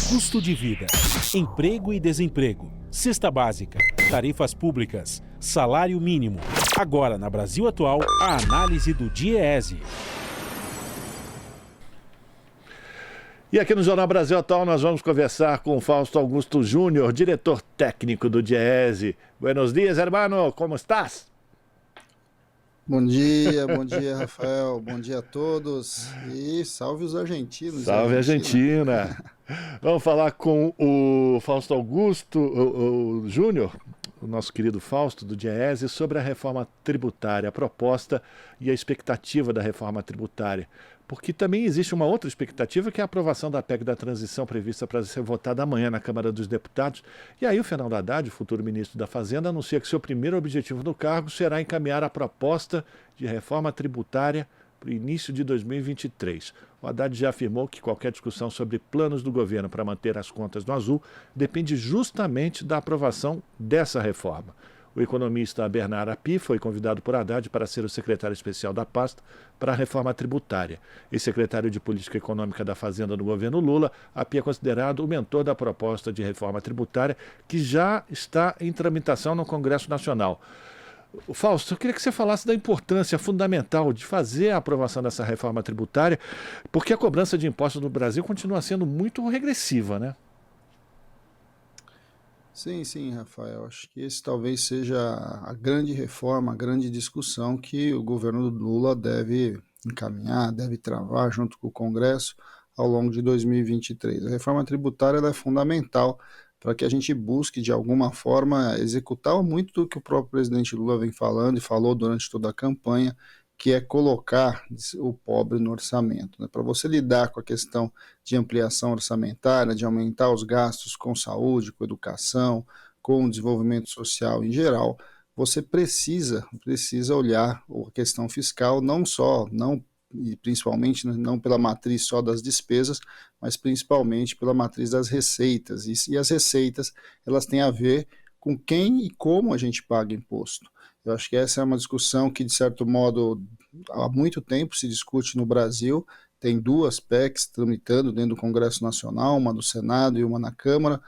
Custo de vida, emprego e desemprego, cesta básica, tarifas públicas, salário mínimo. Agora, na Brasil Atual, a análise do DIEESE. E aqui no Jornal Brasil Atual nós vamos conversar com o Fausto Augusto Júnior, diretor técnico do DIEESE. Buenos dias, hermano, como estás? Bom dia, Rafael, bom dia a todos e salve os argentinos. Salve Argentina. Vamos falar com o Fausto Augusto o Júnior, o nosso querido Fausto do DIEESE, sobre a reforma tributária, a proposta e a expectativa da reforma tributária. Porque também existe uma outra expectativa, que é a aprovação da PEC da transição prevista para ser votada amanhã na Câmara dos Deputados. E aí o Fernando Haddad, o futuro ministro da Fazenda, anuncia que seu primeiro objetivo no cargo será encaminhar a proposta de reforma tributária para o início de 2023. O Haddad já afirmou que qualquer discussão sobre planos do governo para manter as contas no azul depende justamente da aprovação dessa reforma. O economista Bernard Api foi convidado por Haddad para ser o secretário especial da pasta para a reforma tributária. Ex-secretário de Política Econômica da Fazenda no governo Lula, Api é considerado o mentor da proposta de reforma tributária, que já está em tramitação no Congresso Nacional. Fausto, eu queria que você falasse da importância fundamental de fazer a aprovação dessa reforma tributária, porque a cobrança de impostos no Brasil continua sendo muito regressiva, né? Sim, Rafael. Acho que esse talvez seja a grande reforma, a grande discussão que o governo do Lula deve encaminhar, deve travar junto com o Congresso ao longo de 2023. A reforma tributária ela é fundamental para que a gente busque, de alguma forma, executar muito do que o próprio presidente Lula vem falando e falou durante toda a campanha, que é colocar o pobre no orçamento, né? Para você lidar com a questão de ampliação orçamentária, de aumentar os gastos com saúde, com educação, com o desenvolvimento social em geral, você precisa olhar a questão fiscal e principalmente não pela matriz só das despesas, mas principalmente pela matriz das receitas. E as receitas, elas têm a ver com quem e como a gente paga imposto. Eu acho que essa é uma discussão que, de certo modo, há muito tempo se discute no Brasil. Tem duas PECs tramitando dentro do Congresso Nacional, uma do Senado e uma na Câmara.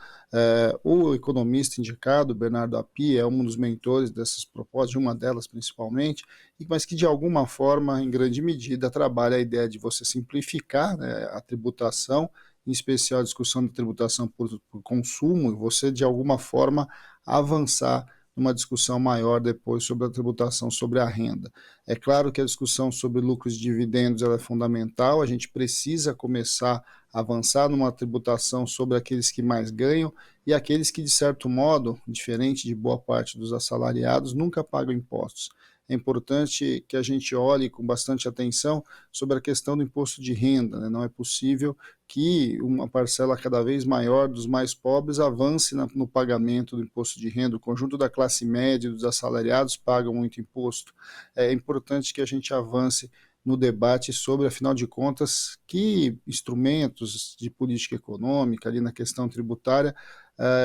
O economista indicado, Bernardo Api, é um dos mentores dessas propostas, de uma delas principalmente, mas que, de alguma forma, em grande medida, trabalha a ideia de você simplificar, né, a tributação, em especial a discussão de tributação por consumo, e você, de alguma forma, avançar numa discussão maior depois sobre a tributação sobre a renda. É claro que a discussão sobre lucros e dividendos ela é fundamental, a gente precisa começar a avançar numa tributação sobre aqueles que mais ganham e aqueles que, de certo modo, diferente de boa parte dos assalariados, nunca pagam impostos. É importante que a gente olhe com bastante atenção sobre a questão do imposto de renda, né? Não é possível que uma parcela cada vez maior dos mais pobres avance no pagamento do imposto de renda. O conjunto da classe média e dos assalariados pagam muito imposto. É importante que a gente avance no debate sobre, afinal de contas, que instrumentos de política econômica ali na questão tributária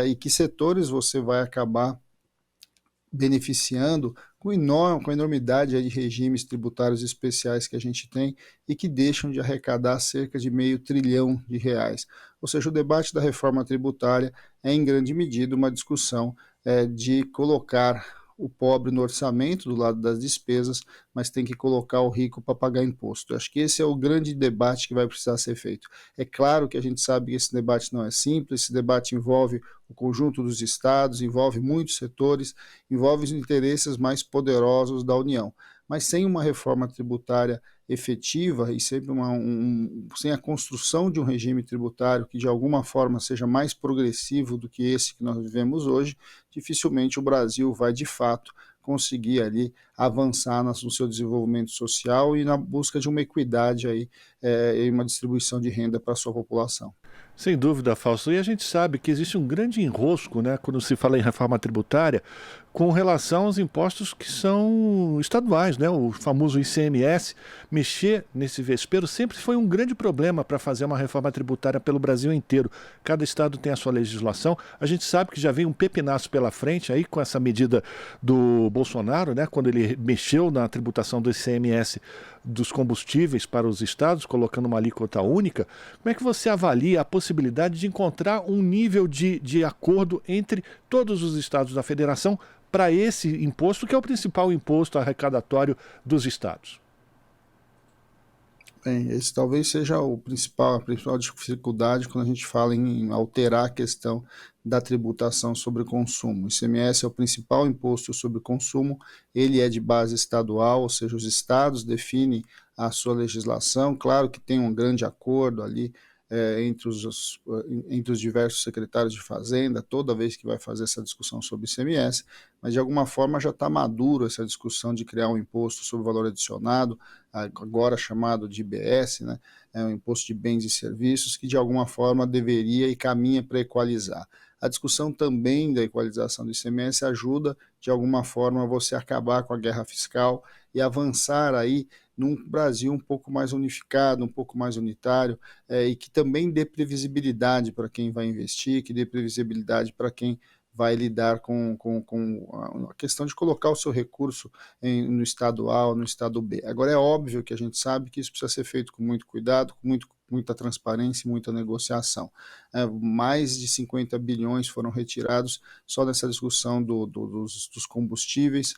e que setores você vai acabar beneficiando com a enormidade de regimes tributários especiais que a gente tem e que deixam de arrecadar cerca de R$500 bilhão. Ou seja, o debate da reforma tributária é, em grande medida, uma discussão de colocar o pobre no orçamento do lado das despesas, mas tem que colocar o rico para pagar imposto. Eu acho que esse é o grande debate que vai precisar ser feito. É claro que a gente sabe que esse debate não é simples, esse debate envolve o conjunto dos estados, envolve muitos setores, envolve os interesses mais poderosos da União. Mas sem uma reforma tributária efetiva e sempre sem a construção de um regime tributário que de alguma forma seja mais progressivo do que esse que nós vivemos hoje, dificilmente o Brasil vai de fato conseguir ali avançar no seu desenvolvimento social e na busca de uma equidade aí, e uma distribuição de renda para a sua população. Sem dúvida, Fausto. E a gente sabe que existe um grande enrosco, né, quando se fala em reforma tributária, com relação aos impostos que são estaduais, né? O famoso ICMS. Mexer nesse vespeiro sempre foi um grande problema para fazer uma reforma tributária pelo Brasil inteiro. Cada estado tem a sua legislação. A gente sabe que já vem um pepinaço pela frente aí com essa medida do Bolsonaro, né? Quando ele mexeu na tributação do ICMS dos combustíveis para os estados, colocando uma alíquota única. Como é que você avalia a possibilidade de encontrar um nível de acordo entre todos os estados da federação para esse imposto, que é o principal imposto arrecadatório dos estados? Bem, esse talvez seja a principal dificuldade quando a gente fala em alterar a questão da tributação sobre o consumo. O ICMS é o principal imposto sobre o consumo, ele é de base estadual, ou seja, os estados definem a sua legislação. Claro que tem um grande acordo ali entre os diversos secretários de Fazenda, toda vez que vai fazer essa discussão sobre ICMS, mas de alguma forma já está maduro essa discussão de criar um imposto sobre valor adicionado, agora chamado de IBS, né? É um imposto de bens e serviços, que de alguma forma deveria e caminha para equalizar. A discussão também da equalização do ICMS ajuda, de alguma forma, você acabar com a guerra fiscal e avançar aí num Brasil um pouco mais unificado, um pouco mais unitário, e que também dê previsibilidade para quem vai investir, que dê previsibilidade para quem vai lidar com a questão de colocar o seu recurso no estado A ou no estado B. Agora, é óbvio que a gente sabe que isso precisa ser feito com muito cuidado, com muita transparência e muita negociação. Mais de 50 bilhões foram retirados só nessa discussão dos combustíveis,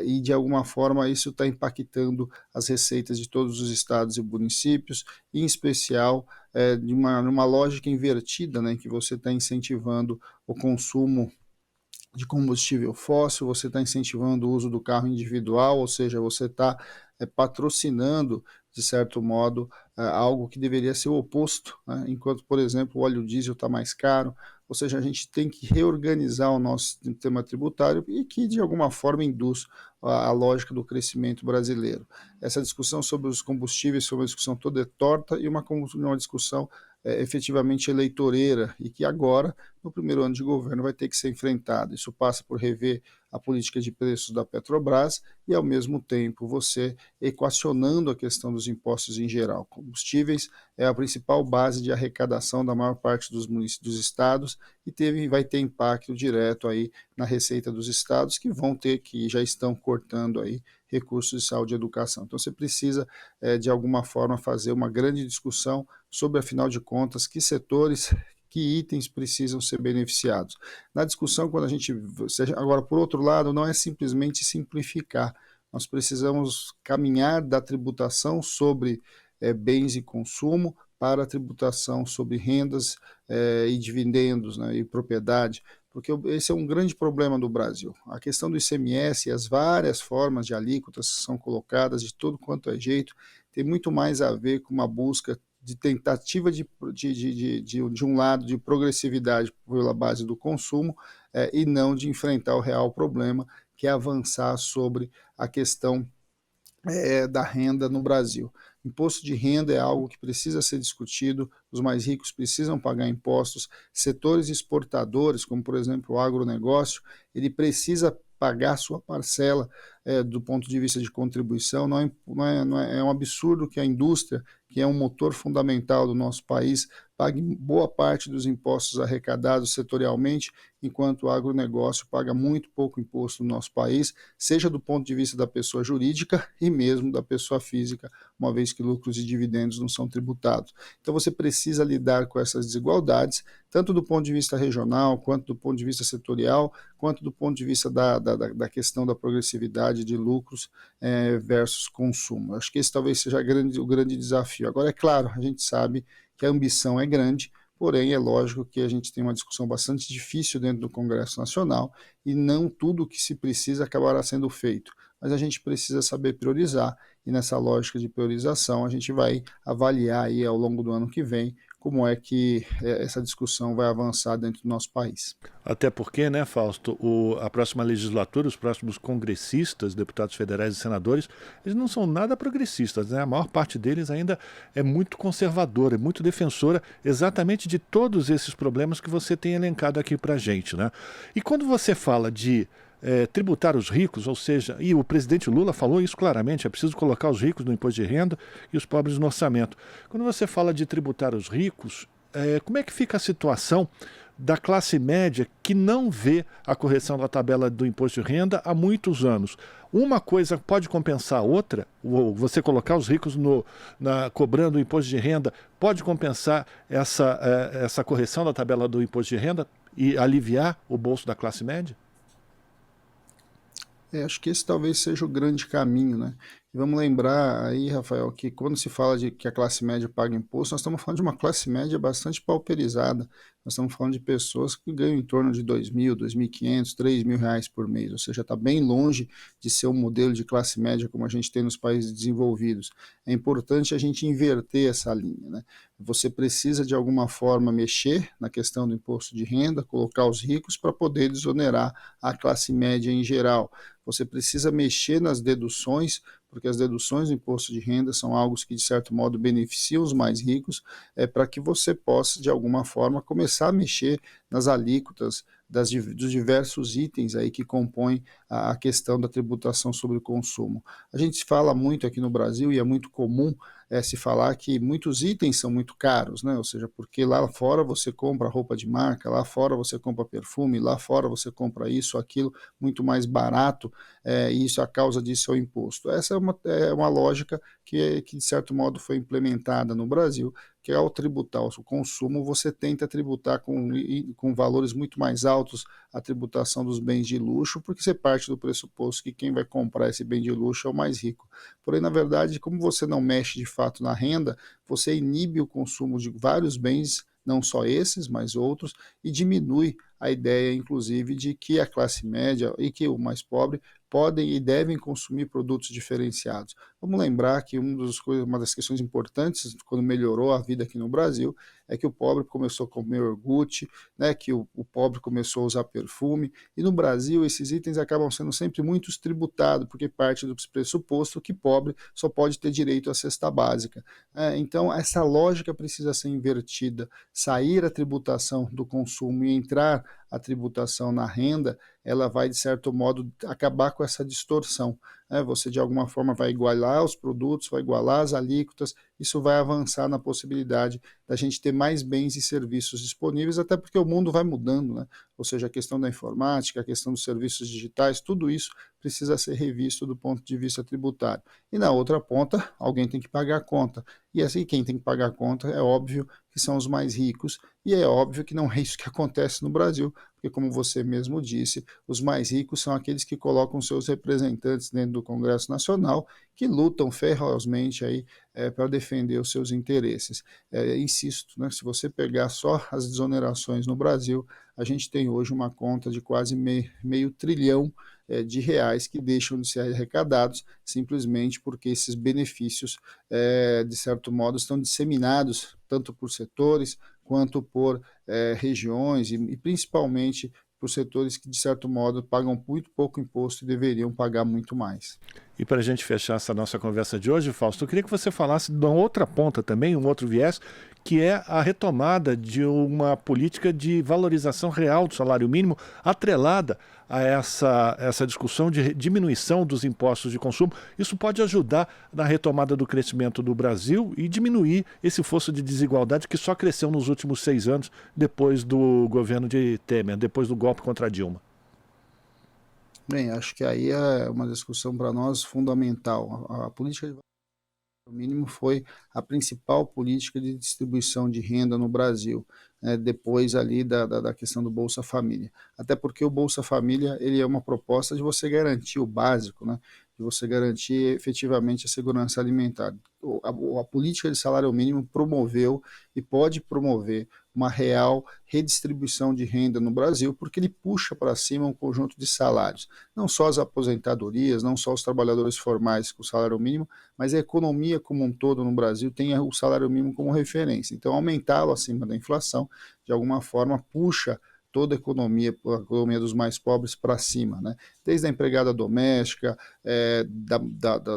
e de alguma forma isso está impactando as receitas de todos os estados e municípios, em especial numa lógica invertida, né, em que você está incentivando o consumo de combustível fóssil, você está incentivando o uso do carro individual, ou seja, você está patrocinando, de certo modo, algo que deveria ser o oposto, né? Enquanto, por exemplo, o óleo diesel está mais caro, ou seja, a gente tem que reorganizar o nosso sistema tributário e que, de alguma forma, induz a lógica do crescimento brasileiro. Essa discussão sobre os combustíveis foi uma discussão toda torta e uma discussão efetivamente eleitoreira, e que agora, no primeiro ano de governo, vai ter que ser enfrentado. Isso passa por rever a política de preços da Petrobras e, ao mesmo tempo, você equacionando a questão dos impostos em geral. Combustíveis é a principal base de arrecadação da maior parte dos municípios, dos estados, e vai ter impacto direto aí na receita dos estados, que já estão cortando aí recursos de saúde e educação. Então você precisa, de alguma forma, fazer uma grande discussão sobre, afinal de contas, que setores, que itens precisam ser beneficiados. Na discussão, agora, por outro lado, não é simplesmente simplificar. Nós precisamos caminhar da tributação sobre bens e consumo para a tributação sobre rendas e dividendos, né, e propriedade, porque esse é um grande problema do Brasil. A questão do ICMS e as várias formas de alíquotas que são colocadas de todo quanto é jeito tem muito mais a ver com uma busca de tentativa de um lado de progressividade pela base do consumo e não de enfrentar o real problema, que é avançar sobre a questão da renda no Brasil. Imposto de renda é algo que precisa ser discutido, os mais ricos precisam pagar impostos, setores exportadores, como por exemplo o agronegócio, ele precisa pagar sua parcela do ponto de vista de contribuição. É um absurdo que a indústria, que é um motor fundamental do nosso país, pague boa parte dos impostos arrecadados setorialmente, enquanto o agronegócio paga muito pouco imposto no nosso país, seja do ponto de vista da pessoa jurídica e mesmo da pessoa física, uma vez que lucros e dividendos não são tributados. Então você precisa lidar com essas desigualdades, tanto do ponto de vista regional, quanto do ponto de vista setorial, quanto do ponto de vista da questão da progressividade de lucros versus consumo. Acho que esse talvez seja o grande desafio. Agora, é claro, a gente sabe que a ambição é grande, porém é lógico que a gente tem uma discussão bastante difícil dentro do Congresso Nacional e não tudo o que se precisa acabará sendo feito. Mas a gente precisa saber priorizar, e nessa lógica de priorização a gente vai avaliar aí ao longo do ano que vem como é que essa discussão vai avançar dentro do nosso país. Até porque, né, Fausto, a próxima legislatura, os próximos congressistas, deputados federais e senadores, eles não são nada progressistas, né? A maior parte deles ainda é muito conservadora, é muito defensora exatamente de todos esses problemas que você tem elencado aqui pra gente, né? E quando você fala de tributar os ricos, ou seja, e o presidente Lula falou isso claramente, é preciso colocar os ricos no imposto de renda e os pobres no orçamento. Quando você fala de tributar os ricos, como é que fica a situação da classe média que não vê a correção da tabela do imposto de renda há muitos anos. Uma coisa pode compensar a outra, você colocar os ricos cobrando o imposto de renda, pode compensar essa correção da tabela do imposto de renda e aliviar o bolso da classe média? Acho que esse talvez seja o grande caminho, né? E vamos lembrar aí, Rafael, que quando se fala de que a classe média paga imposto, nós estamos falando de uma classe média bastante pauperizada. Nós estamos falando de pessoas que ganham em torno de R$ 2.000, 2.500, R$ 3.000 por mês, ou seja, está bem longe de ser um modelo de classe média como a gente tem nos países desenvolvidos. É importante a gente inverter essa linha, né? Você precisa, de alguma forma, mexer na questão do imposto de renda, colocar os ricos para poder desonerar a classe média em geral. Você precisa mexer nas deduções, porque as deduções do imposto de renda são algo que, de certo modo, beneficiam os mais ricos, para que você possa, de alguma forma, começar a mexer nas alíquotas dos diversos itens aí que compõem a questão da tributação sobre o consumo. A gente fala muito aqui no Brasil, e é muito comum se falar que muitos itens são muito caros, né? Ou seja, porque lá fora você compra roupa de marca, lá fora você compra perfume, lá fora você compra isso, aquilo, muito mais barato, e isso, a causa disso é o imposto. Essa é uma lógica que, de certo modo, foi implementada no Brasil, que ao tributar o consumo, você tenta tributar com valores muito mais altos a tributação dos bens de luxo, porque você parte do pressuposto que quem vai comprar esse bem de luxo é o mais rico. Porém, na verdade, como você não mexe de fato na renda, você inibe o consumo de vários bens, não só esses, mas outros, e diminui a ideia, inclusive, de que a classe média e que o mais pobre podem e devem consumir produtos diferenciados. Vamos lembrar que uma das questões importantes, quando melhorou a vida aqui no Brasil, é que o pobre começou a comer iogurte, né, que o pobre começou a usar perfume, e no Brasil esses itens acabam sendo sempre muito tributados, porque parte do pressuposto que pobre só pode ter direito à cesta básica. Então, essa lógica precisa ser invertida, sair a tributação do consumo e entrar a tributação na renda, ela vai, de certo modo, acabar com essa distorção. Você, de alguma forma, vai igualar os produtos, vai igualar as alíquotas, isso vai avançar na possibilidade da gente ter mais bens e serviços disponíveis, até porque o mundo vai mudando, né? Ou seja, a questão da informática, a questão dos serviços digitais, tudo isso precisa ser revisto do ponto de vista tributário. E na outra ponta, alguém tem que pagar a conta. E assim, quem tem que pagar a conta é óbvio que são os mais ricos, e é óbvio que não é isso que acontece no Brasil, porque, como você mesmo disse, os mais ricos são aqueles que colocam seus representantes dentro do Congresso Nacional, que lutam ferozmente aí para defender os seus interesses. Insisto, né, se você pegar só as desonerações no Brasil, a gente tem hoje uma conta de quase meio trilhão de reais que deixam de ser arrecadados simplesmente porque esses benefícios, de certo modo, estão disseminados tanto por setores quanto por regiões e principalmente por setores que, de certo modo, pagam muito pouco imposto e deveriam pagar muito mais. E para a gente fechar essa nossa conversa de hoje, Fausto, eu queria que você falasse de uma outra ponta também, um outro viés, que é a retomada de uma política de valorização real do salário mínimo, atrelada a essa discussão de diminuição dos impostos de consumo. Isso pode ajudar na retomada do crescimento do Brasil e diminuir esse fosso de desigualdade que só cresceu nos últimos 6 anos, depois do governo de Temer, depois do golpe contra Dilma. Bem, acho que aí é uma discussão para nós fundamental. A política de o mínimo foi a principal política de distribuição de renda no Brasil, né, depois ali da questão do Bolsa Família. Até porque o Bolsa Família ele é uma proposta de você garantir o básico, né, de você garantir efetivamente a segurança alimentar. A política de salário mínimo promoveu e pode promover uma real redistribuição de renda no Brasil, porque ele puxa para cima um conjunto de salários. Não só as aposentadorias, não só os trabalhadores formais com o salário mínimo, mas a economia como um todo no Brasil tem o salário mínimo como referência. Então, aumentá-lo acima da inflação, de alguma forma, puxa toda a economia dos mais pobres para cima, né? Desde a empregada doméstica,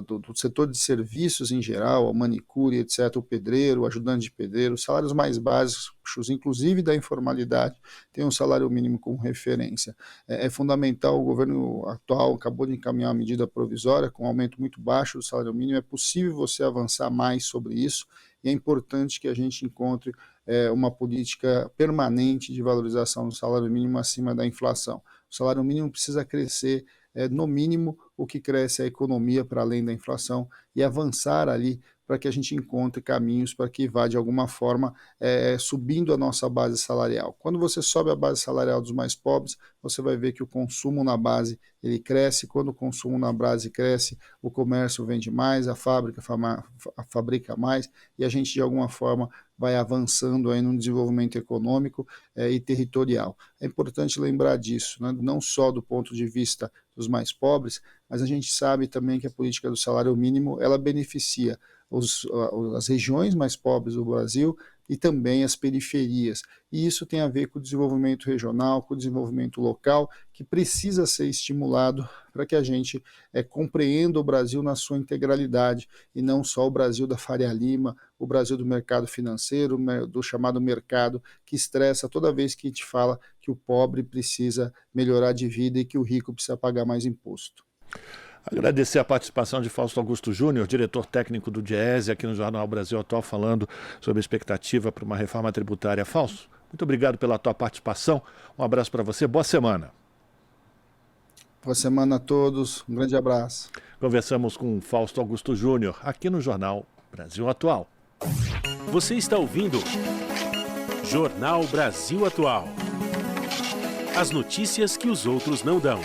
do setor de serviços em geral, a manicure, etc., o pedreiro, o ajudante de pedreiro, os salários mais básicos baixos, inclusive da informalidade, tenham um salário mínimo como referência. É fundamental, o governo atual acabou de encaminhar uma medida provisória com um aumento muito baixo do salário mínimo, é possível você avançar mais sobre isso, e é importante que a gente encontre uma política permanente de valorização do salário mínimo acima da inflação. O salário mínimo precisa crescer, no mínimo, o que cresce a economia para além da inflação, e avançar ali para que a gente encontre caminhos para que vá, de alguma forma, subindo a nossa base salarial. Quando você sobe a base salarial dos mais pobres, você vai ver que o consumo na base ele cresce. Quando o consumo na base cresce, o comércio vende mais, a fábrica fabrica mais, e a gente, de alguma forma, vai avançando aí no desenvolvimento econômico e territorial. É importante lembrar disso, né? Não só do ponto de vista dos mais pobres, mas a gente sabe também que a política do salário mínimo ela beneficia as regiões mais pobres do Brasil e também as periferias. E isso tem a ver com o desenvolvimento regional, com o desenvolvimento local, que precisa ser estimulado para que a gente compreenda o Brasil na sua integralidade, e não só o Brasil da Faria Lima, o Brasil do mercado financeiro, do chamado mercado, que estressa toda vez que a gente fala que o pobre precisa melhorar de vida e que o rico precisa pagar mais imposto. Agradecer a participação de Fausto Augusto Júnior, diretor técnico do Diese, aqui no Jornal Brasil Atual, falando sobre a expectativa para uma reforma tributária. Fausto, muito obrigado pela tua participação. Um abraço para você, boa semana. Boa semana a todos, um grande abraço. Conversamos com Fausto Augusto Júnior, aqui no Jornal Brasil Atual. Você está ouvindo Jornal Brasil Atual. As notícias que os outros não dão.